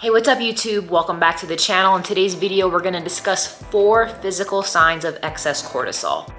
Hey, what's up YouTube? Welcome back to the channel. In today's video, we're gonna discuss 4 physical signs of excess cortisol.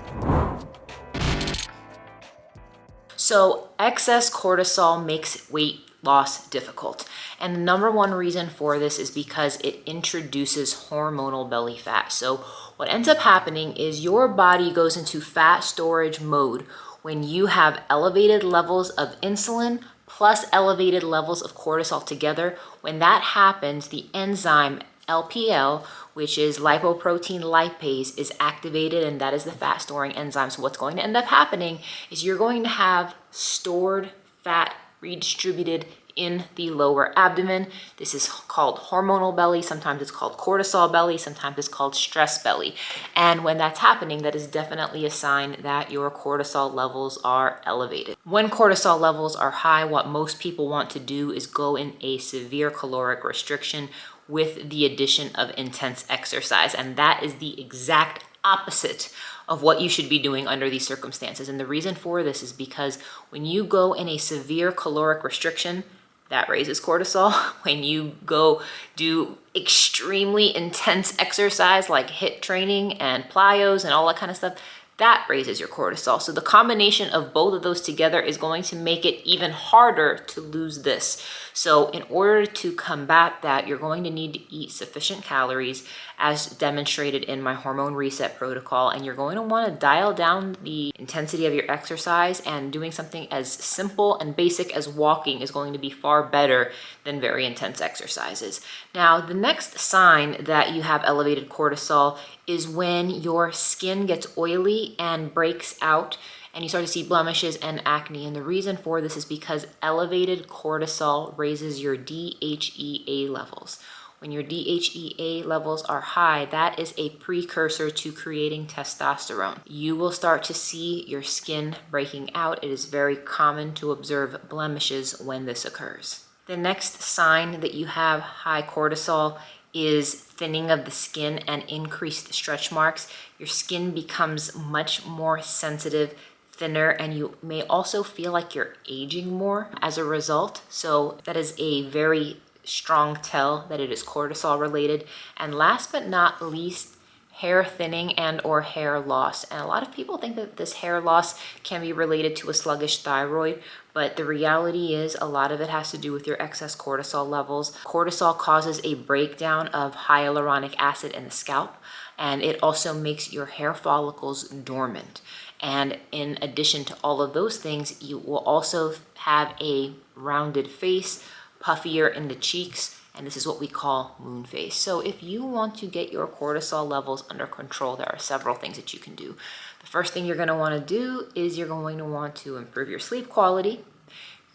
So excess cortisol makes weight loss difficult. And the number one reason for this is because it introduces hormonal belly fat. So what ends up happening is your body goes into fat storage mode when you have elevated levels of insulin plus elevated levels of cortisol together. When that happens, the enzyme LPL, which is lipoprotein lipase, is activated, and that is the fat storing enzyme. So what's going to end up happening is you're going to have stored fat redistributed in the lower abdomen. This is called hormonal belly. Sometimes it's called cortisol belly. Sometimes it's called stress belly. And when that's happening, that is definitely a sign that your cortisol levels are elevated. When cortisol levels are high, what most people want to do is go in a severe caloric restriction with the addition of intense exercise. And that is the exact opposite of what you should be doing under these circumstances. And the reason for this is because when you go in a severe caloric restriction, that raises cortisol. When you go do extremely intense exercise like HIIT training and plyos and all that kind of stuff, that raises your cortisol. So the combination of both of those together is going to make it even harder to lose this. So in order to combat that, you're going to need to eat sufficient calories as demonstrated in my hormone reset protocol. And you're going to want to dial down the intensity of your exercise, and doing something as simple and basic as walking is going to be far better than very intense exercises. Now, the next sign that you have elevated cortisol is when your skin gets oily and breaks out and you start to see blemishes and acne. And the reason for this is because elevated cortisol raises your DHEA levels. When your DHEA levels are high, that is a precursor to creating testosterone. You will start to see your skin breaking out. It is very common to observe blemishes when this occurs. The next sign that you have high cortisol is thinning of the skin and increased stretch marks. Your skin becomes much more sensitive, thinner, and you may also feel like you're aging more as a result. So that is a very strong tell that it is cortisol related. And last but not least, hair thinning and or hair loss. And a lot of people think that this hair loss can be related to a sluggish thyroid, but the reality is a lot of it has to do with your excess cortisol levels. Cortisol causes a breakdown of hyaluronic acid in the scalp, and it also makes your hair follicles dormant. And in addition to all of those things, you will also have a rounded face, puffier in the cheeks, and this is what we call moon face. So if you want to get your cortisol levels under control, there are several things that you can do. The first thing you're going to want to do is you're going to want to improve your sleep quality.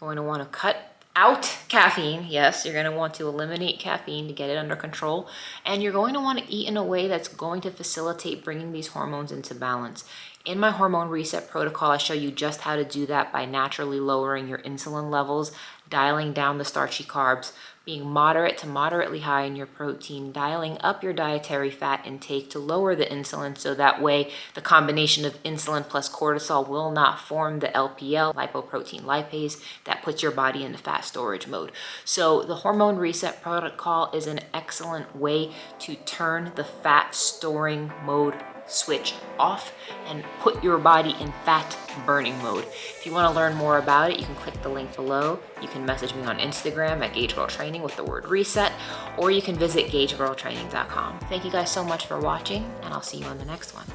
You're going to want to cut out caffeine. Yes, you're going to want to eliminate caffeine to get it under control. And you're going to want to eat in a way that's going to facilitate bringing these hormones into balance. In my hormone reset protocol, I show you just how to do that by naturally lowering your insulin levels, dialing down the starchy carbs, being moderate to moderately high in your protein, dialing up your dietary fat intake to lower the insulin, so that way the combination of insulin plus cortisol will not form the LPL, lipoprotein lipase, that puts your body into fat storage mode. So the hormone reset protocol is an excellent way to turn the fat storing mode switch off and put your body in fat burning mode. If you want to learn more about it, you can click the link below. You can message me on Instagram at gaugegirltraining with the word reset, or you can visit gaugegirltraining.com. Thank you guys so much for watching, and I'll see you on the next one.